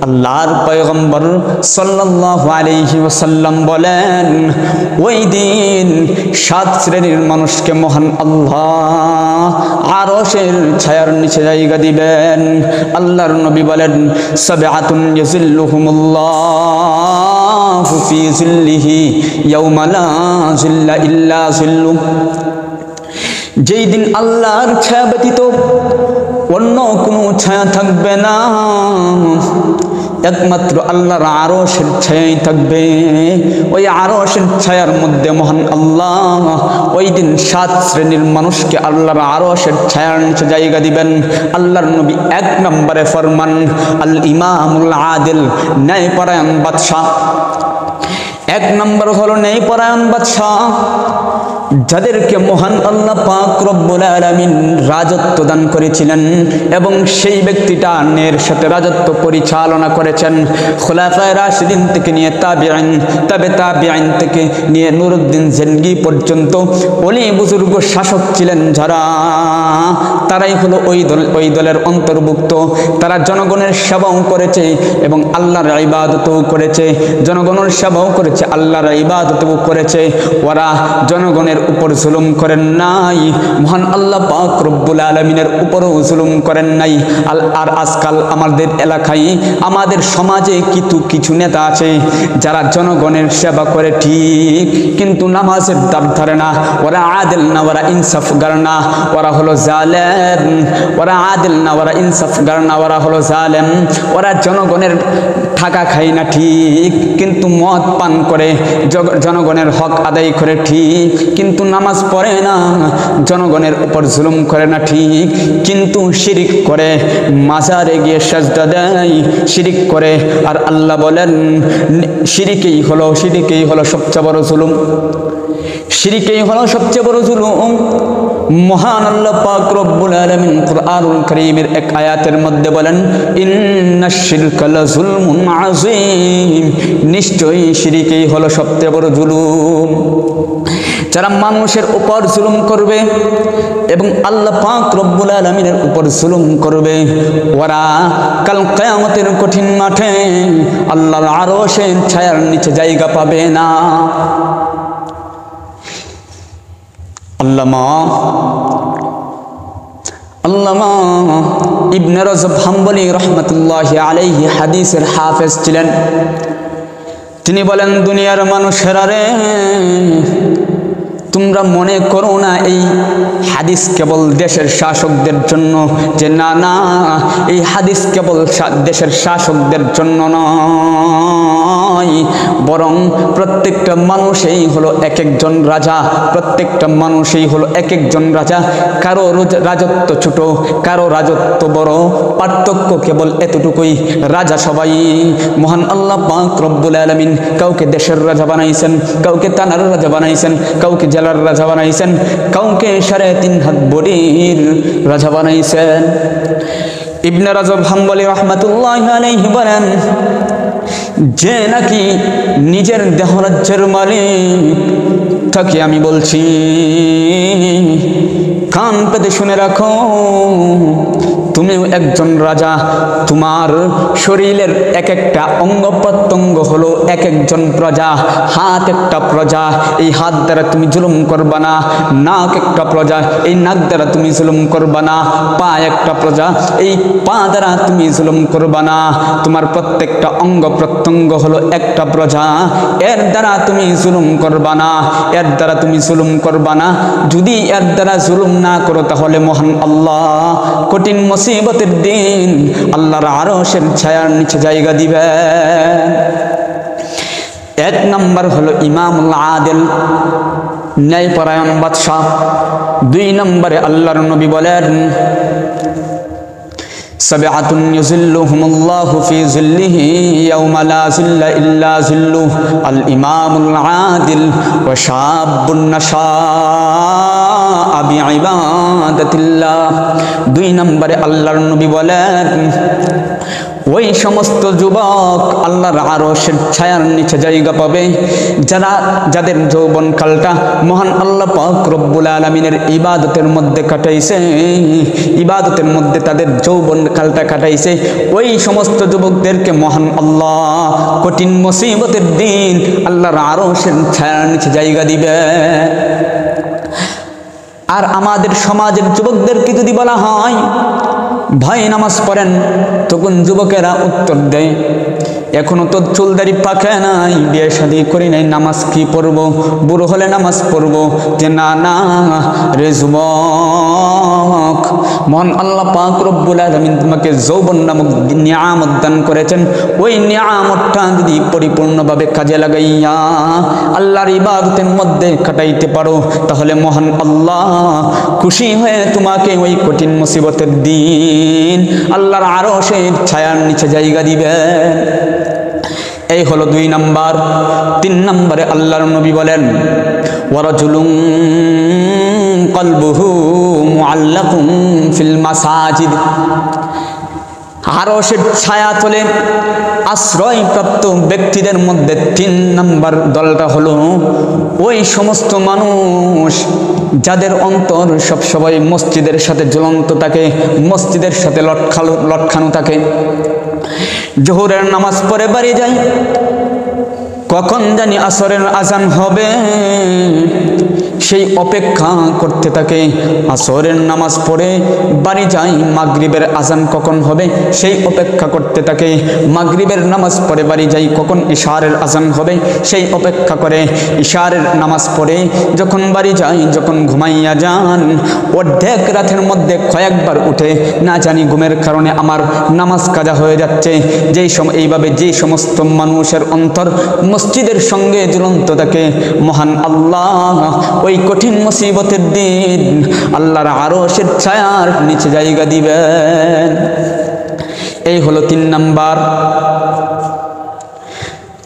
আল্লাহর পয়গম্বর সাল্লাল্লাহু আলাইহি ওয়াসাল্লাম বলেন, ওই দিন 7 শ্রেণীর মানুষকে মহান আল্লাহ আরশের ছায়ার নিচে জায়গা দিবেন। আল্লাহর নবী বলেন, সাবআতুন ইয়াযিল্লুহুমুল্লাহু ফি যিল্লিহি ইয়াওমা লা যিল্লা ইল্লা যিল্লু। যেই দিন আল্লাহর ছায়া ব্যতীত অন্য কোনো ছায়া থাকবে না, একমাত্র আল্লাহর আরশের ছায়াই থাকবে। ওই আরশের ছায়ার মধ্যে মহান আল্লাহ ওই দিন 7 শ্রেণীর মানুষকে আল্লাহর আরশের ছায়ার নিচে জায়গা দিবেন। আল্লাহর নবী 1 নম্বরে ফরমান, আল ইমামুল আদিল, ন্যায়পরায়ণ বাদশাহ। 1 নম্বর হলো ন্যায়পরায়ণ বাদশাহ, যাদেরকে মহান আল্লাহ পাক রব্বুল আলামিন রাজত্ব দান করেছিলেন এবং সেই ব্যক্তিটা ন্যায়ের সাথে রাজত্ব পরিচালনা করেছেন। খুলাফায়ে রাশিদিন থেকে নিয়ে তাবিঈন, তাবিঈন থেকে নিয়ে নুরউদ্দিন জিনগি পর্যন্ত ওলি বুজুর্গ শাসক ছিলেন যারা, তারাই হলো ওই দলের অন্তর্ভুক্ত। তারা জনগণের সেবাও করেছে এবং আল্লাহর ইবাদতও করেছে। জনগণের সেবাও করেছে, আল্লাহর ইবাদতও করেছে। ওরা জনগণের উপর জুলুম করেন নাই, মহান আল্লাহ পাক রব্বুল আলামিনের উপরও জুলুম করেন নাই। আর আজকাল আমাদের এলাকায়, আমাদের সমাজে কিছু নেতা আছে যারা জনগণের সেবা করে ঠিক, কিন্তু নামাজের দাব ধরে না। ওরা আদিল না, ওরা ইনসাফগার না, ওরা হলো জালেম। ওরা আদিল না, ওরা ইনসাফগার না, ওরা হলো জালেম। ওরা জনগণের টাকা খায় না ঠিক, কিন্তু মদ পান করে জনগণের হক আদায় করে ঠিক, কিন্তু নামাজ পড়ে না, জনগণের উপর জুলুম করে না ঠিক, কিন্তু শিরিক করে, মাজারে গিয়ে সাজদা দেয়, শিরিক করে। আর আল্লাহ বলেন, শিরিকেই হলো সবচেয়ে বড় জুলুম। শিরিকেই হলো সবচেয়ে বড় জুলুম। মহান আল্লাহ পাক রব্বুল আলামিন কুরআনুল কারীমের এক আয়াতের মধ্যে বলেন, ইন্নাশ শিরকা লাযুলমুন আযীম, নিশ্চয়ই শিরিকেই হলো সবচেয়ে বড় জুলুম। যারা মানুষের উপর জুলুম করবে এবং আল্লাহ পাক রব্বুল আলামিনের উপর জুলুম করবে, ওরা কাল কিয়ামতের কঠিন মাঠে আল্লাহর আরশের ছায়ার নিচে জায়গা পাবে না। আল্লামা ইবনে রজব হাম্বলি রাহমাতুল্লাহি আলাইহি হাদিসের হাফেজ ছিলেন। তিনি বলেন, দুনিয়ার মানুষেরা রে, তোমরা মনে করো না এই হাদিস কেবল দেশের শাসকদের জন্য, যে না না, এই হাদিস কেবল দেশের শাসকদের জন্য নয়, বরং প্রত্যেকটা মানুষই হলো এক একজন রাজা। প্রত্যেকটা মানুষই হলো এক একজন রাজা। কারো রাজত্ব ছোট, কারো রাজত্ব বড়, পার্থক্য কেবল এতটুকুই, রাজা সবাই। মহান আল্লাহ পাক রব্বুল আলামিন কাউকে দেশের রাজা বানাইছেন, কাউকে থানার রাজা বানাইছেন, কাউকে জেলার রাজা বানাইছেন, কাউকে 3.5 হাত বডির রাজা বানাইছেন। ইবনে রজব হাম্বলি রাহমাতুল্লাহি আলাইহি বলেন, যে নাকি নিজের দেহরাজ্যের মালিক, তাকে আমি বলছি, কান পেতে শুনে রাখো, তুমিও একজন রাজা। তোমার শরীরের এক একটা অঙ্গ প্রত্যঙ্গ হলো এক একজন প্রজা। হাত একটা প্রজা, এই হাত দ্বারা তুমি জুলুম করবা না। নাক একটা প্রজা, এই নাক দ্বারা তুমি জুলুম করবা না। পা একটা প্রজা, এই পা দ্বারা তুমি জুলুম করবা না। তোমার প্রত্যেকটা অঙ্গ প্রত্যঙ্গ হলো একটা প্রজা, এর দ্বারা তুমি জুলুম করবা না, এর দ্বারা তুমি জুলুম করবা না। যদি এর দ্বারা জুলুম না করো, তাহলে মহান আল্লাহ কঠিন মুসিবতের দিন আল্লাহর আরশের ছায়ার নিচে জায়গা দিবেন। 1 নম্বর হলো ইমামুল আদিল, ন্যায়পরায়ণ বাদশাহ। 2 নম্বরে আল্লাহর নবী বলেন, সাবআতুন ইউযিল্লুহুমুল্লাহু ফি যিল্লিহি ইয়াওমা লা যিল্লা ইল্লা যিল্লুহু, আল ইমামুল আদিল ওয়া শাবুন নাশাআ বিইবাদাতিল্লাহ। 2 নম্বরে আল্লাহর নবী বলেন, ওই সমস্ত যুবক আল্লাহর আরশের ছায়ার নিচে জায়গা পাবে যাদের যৌবনকালটা মহান আল্লাহ পাক রব্বুল আলামিনের ইবাদতের মধ্যে কাটাইছে, ইবাদতের মধ্যে তাদের যৌবনকালটা কাটাইছে। ওই সমস্ত যুবকদেরকে মহান আল্লাহ কঠিন মুসিবতের দিন আল্লাহর আরশের ছায়ার নিচে জায়গা দিবে। আর আমাদের সমাজের যুবকদেরকে যদি বলা হয় ভাই নামাজ পড়েন, তখন যুবকেরা উত্তর দেয় এখনো তো চুলদারি পাকে নাই, বিয়ে শাদী করি নাই, নামাজ কি পড়বো, বুড়ো হলে নামাজ পড়বো। যে না না রে যুবক, মহান আল্লাহ পাক রব্বুল আলামিন তোমাকে যৌবন নামক নিয়ামত দান করেছেন। ওই নিয়ামতটা যদি পরিপূর্ণভাবে কাজে লাগাইয়া আল্লাহর ইবাদতের মধ্যে কাটাইতে পারো, তাহলে মহান আল্লাহ খুশি হয়ে তোমাকে ওই কঠিন মুসিবতের দিন আল্লাহর আরশের ছায়ার নিচে জায়গা দিবেন। এই হলো 2 নাম্বার। 3 নম্বরে আল্লাহর নবী বলেন ওয়ারাজুলুন কলবুহু মুআল্লাকুন ফিল মাসাজিদ। আরশের ছায়া তলে আশ্রয়প্রাপ্ত ব্যক্তিদের মধ্যে 3 নম্বর দলটা হলো ওই সমস্ত মানুষ যাদের অন্তর সবসময় মসজিদের সাথে ঝুলন্ত থাকে, মসজিদের সাথে লটকানো থাকে। জোহরের নামাজ পড়ে বাড়ি যায়, কখন জানি আসরের আজান হবে সেই অপেক্ষা করতে থাকে। আসরের নামাজ পড়ে বাড়ি যায়, মাগরিবের আজান কখন হবে সেই অপেক্ষা করতে থাকে। মাগরিবের নামাজ পড়ে বাড়ি যায়, কখন ইশারের আজান হবে সেই অপেক্ষা করে। ইশারের নামাজ পড়ে যখন বাড়ি যায়, যখন ঘুমাইয়া যান, অর্ধেক রাতের মধ্যে কয়েকবার উঠে না জানি ঘুমের কারণে আমার নামাজ কাজা হয়ে যাচ্ছে। এইভাবে যে সমস্ত মানুষের অন্তর মসজিদের সঙ্গে ঝুলন্ত থাকে, মহান আল্লাহ ওই কঠিন মুসিবতের দিন আল্লাহর আরশের ছায়ার নিচে জায়গা দিবেন। এই হলো 3 নাম্বার।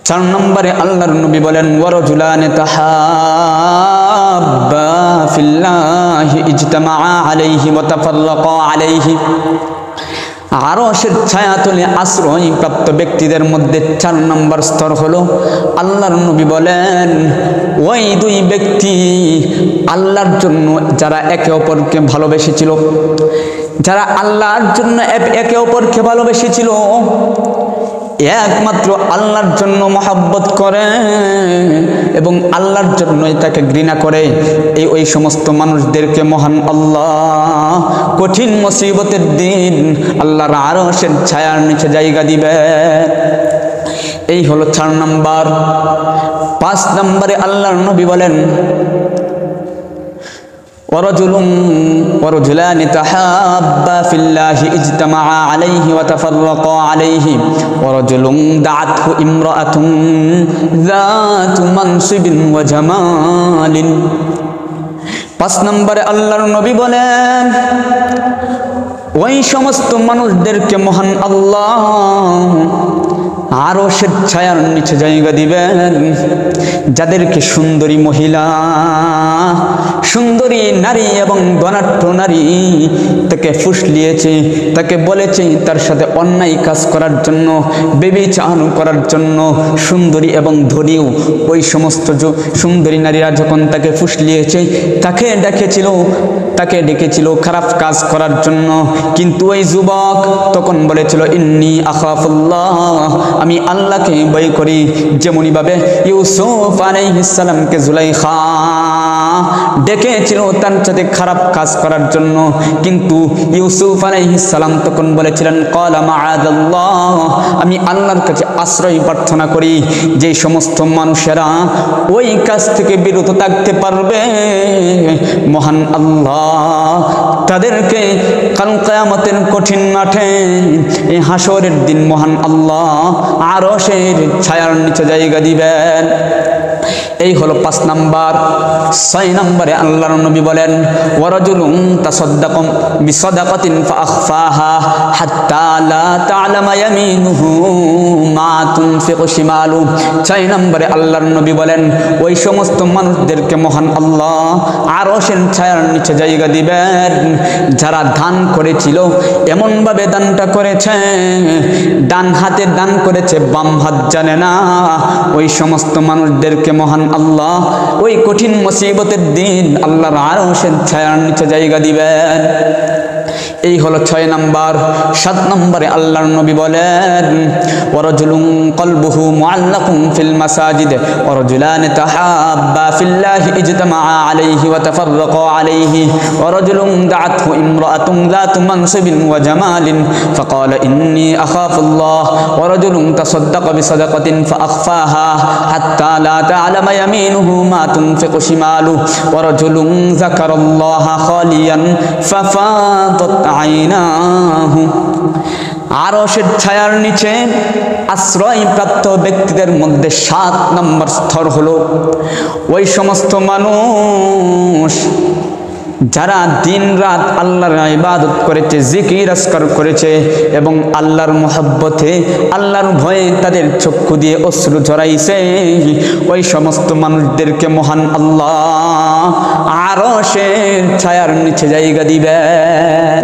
4 নম্বরে আল্লাহর নবী বলেন ওয়ারাজুলান তাহাব্বা ফিল্লাহি ইজতামাআ আলাইহি ওয়া তাফাররাকা আলাইহি। আরশের ছায়াতলে আশ্রয় প্রাপ্ত ব্যক্তিদের মধ্যে 4 নম্বর স্তর হলো আল্লাহর নবী বলেন ওই 2 ব্যক্তি আল্লাহর জন্য যারা একে অপরকে ভালোবেসেছিল, যারা আল্লাহর জন্য একে অপরকে ভালোবেসেছিল, একমাত্র আল্লাহর জন্য মহব্বত করে এবং আল্লাহর জন্যই তাকে ঘৃণা করে, ওই সমস্ত মানুষদেরকে মহান আল্লাহ কঠিন মুসিবতের দিন আল্লাহর আরশের ছায়ার নিচে জায়গা দিবে। এই হলো 4 নম্বর। 5 নম্বরে আল্লাহর নবী বলেন ورجلان تحابا في الله اجتمعا عليه وتفرقا عليه ورجل دعته امرأة ذات منصب وجمال। 5 নম্বরে আল্লাহর নবী বলেন ওই সমস্ত মানুষদেরকে মহান আল্লাহ আরশের ছায়ার নিচে জায়গা দিবেন যাদেরকে সুন্দরী মহিলা, সুন্দরী নারী এবং ধনাঢ্য নারী তাকে ফুসলিয়েছে, তাকে বলেছে তার সাথে অন্যায় কাজ করার জন্য, ব্যভিচার করার জন্য। সুন্দরী এবং ধনীও ওই সমস্ত সুন্দরী নারীরা যখন তাকে ফুসলিয়েছে, তাকে ডেকেছিল খারাপ কাজ করার জন্য। কিন্তু ওই যুবক তখন বলেছিল ইন্নী আখাফুল্লাহ, আমি আল্লাহকে ভয় করি। যেমনি ভাবে ইউসুফ আলাইহিস সালামকে জুলাইখা ডেকেছিল তার সাথে খারাপ কাজ করার জন্য, কিন্তু ইউসুফ আলাইহিস সালাম তখন বলেছিলেন ক্বালা মাআযাল্লাহ, আমি আল্লাহর কাছে আশ্রয় প্রার্থনা করি। যে সমস্ত মানুষেরা ওই কাজ থেকে বিরত থাকতে পারবে, মহান আল্লাহ তাদেরকে কাল কিয়ামতের কঠিন মাঠে, এই হাসরের দিন মহান আল্লাহ আরশের ছায়ার নিচে জায়গা দিবেন। এই হলো 5 নাম্বার। 6 নম্বরে আল্লাহর নবী বলেন ওয়ারাজুলুন তাসাদ্দাকা বিসাদাকাতিন ফাআখফাহা হাত্তা লা তা'লামা ইয়ামিনুহু মা তুনফিকু শিমালু। 6 নম্বরে আল্লাহর নবী বলেন ওই সমস্ত মানুষদেরকে মহান আল্লাহ আরশের ছায়ার নিচে জায়গা দিবেন যারা দান করেছিল, এমন ভাবে দানটা করেছে ডান হাতে দান করেছে, বাম হাত জানে না। ওই সমস্ত মানুষদেরকে মহান আল্লাহ ওই কঠিন মুসিবতের দিন আল্লাহর আরশের ছায়ার নিচে জায়গা দিবেন। এই হলো 6 নাম্বার। 7 নম্বরে আল্লাহর নবী বলেন ওয়ারাজুলুন কলবুহু মুআল্লাকুন ফিল মাসাজিদ ওয়ারাজুলান তাহাব্বা ফিল্লাহি ইজতামাআ আলাইহি ওয়া তাফাররাকা আলাইহি ওয়ারাজুলুন দাআতহু ইমরাআতুন যাতু মানসিবিন ওয়া জামালিন ফাকালা ইন্নী আখাফুল্লাহ ওয়ারাজুলুন তাসাদ্দাকা বিসাদাকাতিন ফাআখফাহা হাত্তা লা তা'লামা ইয়ামিনুহু মা তুনফিকু শিমালু ওয়ারাজুলুন যাকারাল্লাহা খালিয়ান ফাফাদাত আইনাহু। আরশের ছায়ার নিচে আশ্রয়প্রাপ্ত ব্যক্তিদের মধ্যে 7 নম্বর স্তর হলো ওই সমস্ত মানুষ যারা দিন রাত আল্লাহর ইবাদত করেছে, জিকির আজকার করেছে এবং আল্লাহর মহব্বতে আল্লাহর ভয়ে তাদের চক্ষু দিয়ে অশ্রু ঝরাইছে। ওই সমস্ত মানুষদেরকে মহান আল্লাহ আরশের ছায়ার নিচে জায়গা দিবেন।